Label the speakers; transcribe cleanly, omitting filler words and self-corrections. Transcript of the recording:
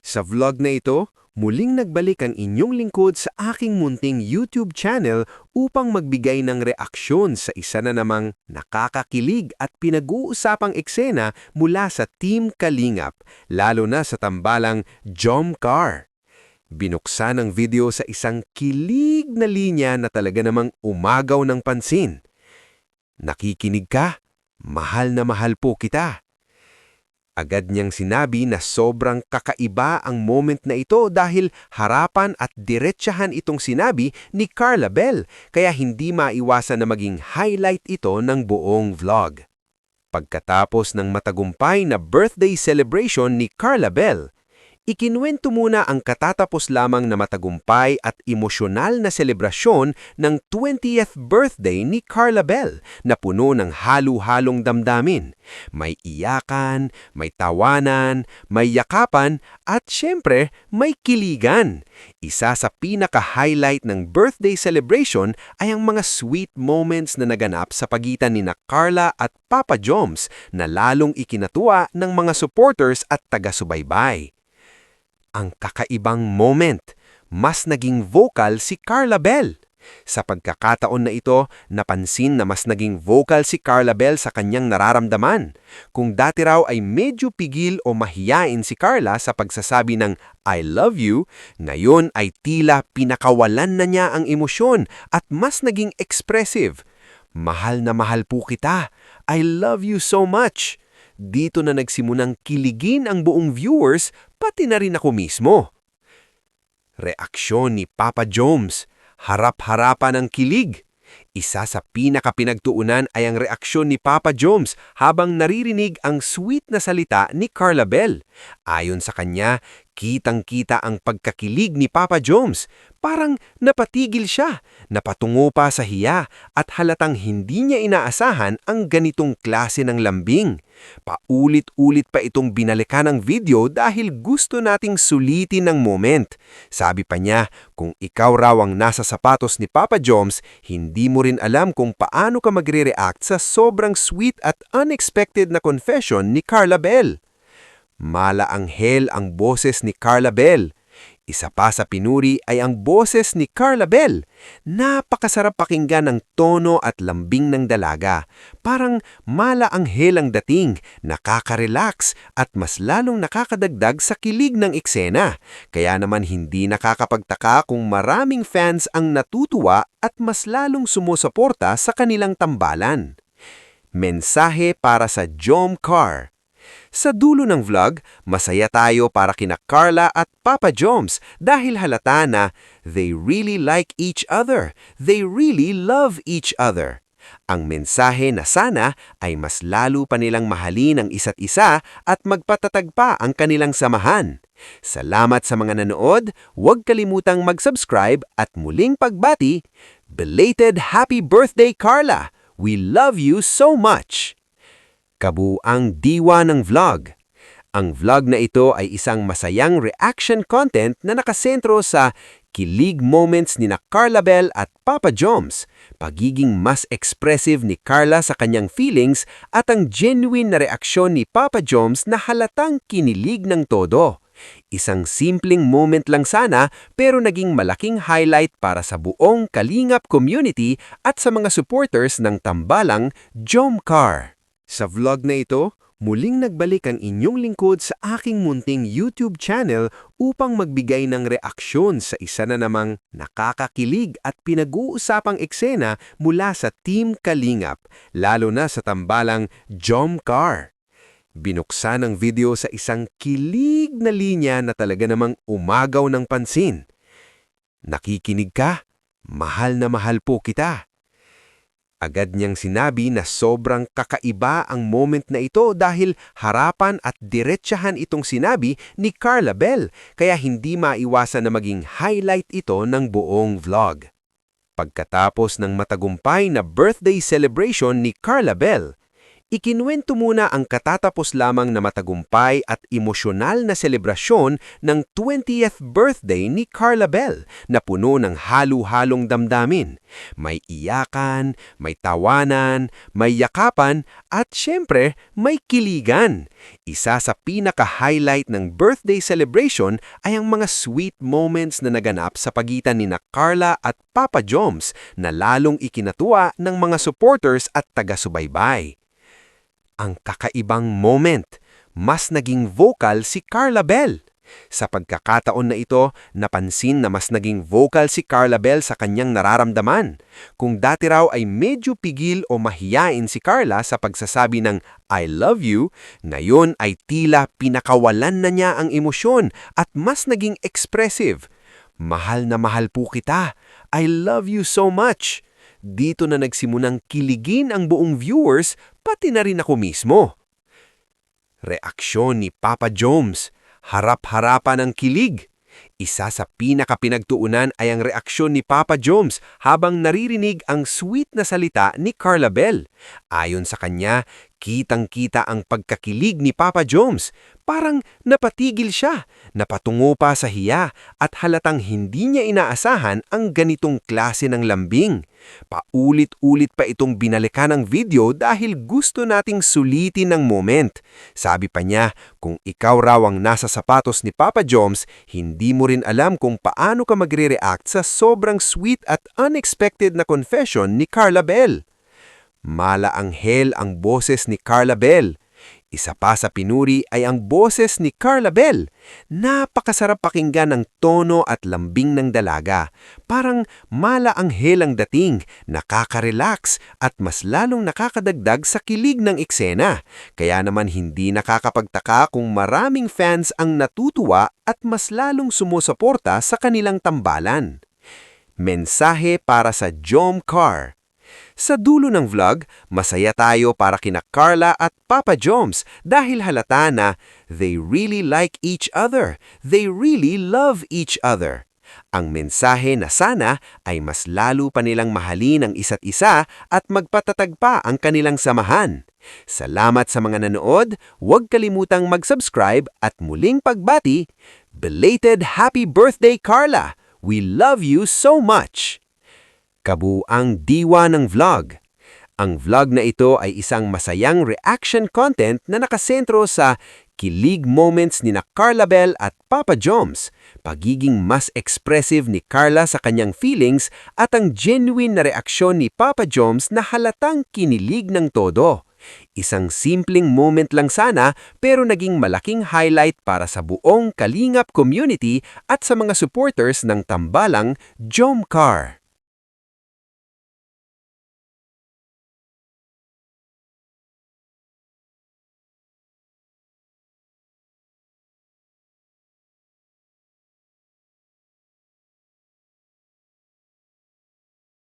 Speaker 1: Sa vlog na ito, muling nagbalik ang inyong lingkod sa aking munting YouTube channel upang magbigay ng reaksyon sa isa na namang nakakakilig at pinag-uusapang eksena mula sa Team Kalingap, lalo na sa tambalang Jomcar. Binuksan ang video sa isang kilig na linya na talaga namang umagaw ng pansin. Nakikinig ka? Mahal na mahal po kita. Agad niyang sinabi na sobrang kakaiba ang moment na ito dahil harapan at diretsahan itong sinabi ni Carla Bell, kaya hindi maiwasan na maging highlight ito ng buong vlog. Pagkatapos ng matagumpay na birthday celebration ni Carla Bell, ikinuwento muna ang katatapos lamang na matagumpay at emosyonal na selebrasyon ng 20th birthday ni Carla Bell na puno ng halu-halong damdamin. May iyakan, may tawanan, may yakapan, at syempre may kiligan. Isa sa pinaka-highlight ng birthday celebration ay ang mga sweet moments na naganap sa pagitan ni Carla at Papa Joms na lalong ikinatuwa ng mga supporters at taga-subaybay. Ang kakaibang moment, mas naging vocal si Carla Bell. Sa pagkakataon na ito, napansin na mas naging vocal si Carla Bell sa kanyang nararamdaman. Kung dati raw ay medyo pigil o mahiyain si Carla sa pagsasabi ng I love you, ngayon ay tila pinakawalan na niya ang emosyon at mas naging expressive. Mahal na mahal po kita. I love you so much. Dito na nagsimunang kiligin ang buong viewers, pati na rin ako mismo. Reaksyon ni Papa Joms, harap-harapan ng kilig. Isa sa pinakapinagtuunan ay ang reaksyon ni Papa Joms habang naririnig ang sweet na salita ni Carla Bell. Ayon sa kanya, kitang-kita ang pagkakilig ni Papa Joms. Parang napatigil siya, napatungo pa sa hiya at halatang hindi niya inaasahan ang ganitong klase ng lambing. Paulit-ulit pa itong binalikan ng video dahil gusto nating sulitin ng moment. Sabi pa niya, kung ikaw raw ang nasa sapatos ni Papa Joms, hindi mo rin alam kung paano ka magre-react sa sobrang sweet at unexpected na confession ni Carla Bell. Malaanghel ang boses ni Carla Bell. Isa pa sa pinuri ay ang boses ni Carla Bell. Napakasarap pakinggan ng tono at lambing ng dalaga. Parang malaanghel ang dating, nakaka-relax at mas lalong nakakadagdag sa kilig ng eksena. Kaya naman hindi nakakapagtaka kung maraming fans ang natutuwa at mas lalong sumusuporta sa kanilang tambalan. Mensahe para sa Jomcar. Sa dulo ng vlog, masaya tayo para kina Carla at Papa Joms dahil halata na they really like each other, they really love each other. Ang mensahe na sana ay mas lalo pa nilang mahalin ang isa't isa at magpatatag pa ang kanilang samahan. Salamat sa mga nanood, huwag kalimutang mag-subscribe at muling pagbati. Belated happy birthday, Carla! We love you so much! Kabuang diwa ng vlog. Ang vlog na ito ay isang masayang reaction content na nakasentro sa kilig moments ni Carla Bell at Papa Joms, pagiging mas expressive ni Carla sa kanyang feelings at ang genuine na reaksyon ni Papa Joms na halatang kinilig ng todo. Isang simpleng moment lang sana pero naging malaking highlight para sa buong Kalingap community at sa mga supporters ng tambalang Jomcar. Sa vlog na ito, muling nagbalik ang inyong lingkod sa aking munting YouTube channel upang magbigay ng reaksyon sa isa na namang nakakakilig at pinag-uusapang eksena mula sa Team Kalingap, lalo na sa tambalang Jomcar. Binuksan ang video sa isang kilig na linya na talaga namang umagaw ng pansin. Nakikinig ka? Mahal na mahal po kita. Agad niyang sinabi na sobrang kakaiba ang moment na ito dahil harapan at diretsahan itong sinabi ni Carla Bell, kaya hindi maiwasan na maging highlight ito ng buong vlog. Pagkatapos ng matagumpay na birthday celebration ni Carla Bell, Ikinuwento muna ang katatapos lamang na matagumpay at emosyonal na selebrasyon ng 20th birthday ni Carla Bell na puno ng halu-halong damdamin. May iyakan, may tawanan, may yakapan, at syempre, may kiligan. Isa sa pinaka-highlight ng birthday celebration ay ang mga sweet moments na naganap sa pagitan ni Carla at Papa Joms na lalong ikinatuwa ng mga supporters at taga-subaybay. Ang kakaibang moment, mas naging vocal si Carla Bell. Sa pagkakataon na ito, napansin na mas naging vocal si Carla Bell sa kanyang nararamdaman. Kung dati raw ay medyo pigil o mahiyain si Carla sa pagsasabi ng I love you, ngayon ay tila pinakawalan na niya ang emosyon at mas naging expressive. Mahal na mahal po kita. I love you so much. Dito na nagsimulang kiligin ang buong viewers, pati na rin ako mismo. Reaksyon ni Papa Joms, harap-harapan ng kilig. Isa sa pinakapinagtuunan ay ang reaksyon ni Papa Joms habang naririnig ang sweet na salita ni Carla Bell. Ayon sa kanya, kitang-kita ang pagkakilig ni Papa Joms. Parang napatigil siya, napatungo pa sa hiya at halatang hindi niya inaasahan ang ganitong klase ng lambing. Paulit-ulit pa itong binalikan ng video dahil gusto nating sulitin ang moment. Sabi pa niya, kung ikaw raw ang nasa sapatos ni Papa Joms, hindi mo rin alam kung paano ka magre-react sa sobrang sweet at unexpected na confession ni Carla Bell. Malaanghel ang boses ni Carla Bell. Isa pa sa pinuri ay ang boses ni Carla Bell. Napakasarap pakinggan ng tono at lambing ng dalaga. Parang malaanghel ang dating, nakaka-relax at mas lalong nakakadagdag sa kilig ng eksena. Kaya naman hindi nakakapagtaka kung maraming fans ang natutuwa at mas lalong sumusuporta sa kanilang tambalan. Mensahe para sa Jom Car. Sa dulo ng vlog, masaya tayo para kina Carla at Papa Joms dahil halata na they really like each other, they really love each other. Ang mensahe na sana ay mas lalo pa nilang mahalin ang isa't isa at magpatatag pa ang kanilang samahan. Salamat sa mga nanood, huwag kalimutang mag-subscribe at muling pagbati. Belated happy birthday, Carla! We love you so much! Kabuang diwa ng vlog. Ang vlog na ito ay isang masayang reaction content na nakasentro sa kilig moments ni Carla Bell at Papa Joms, pagiging mas expressive ni Carla sa kanyang feelings at ang genuine na reaksyon ni Papa Joms na halatang kinilig ng todo. Isang simpleng moment lang sana pero naging malaking highlight para sa buong Kalingap community at sa mga supporters ng tambalang Jom Car.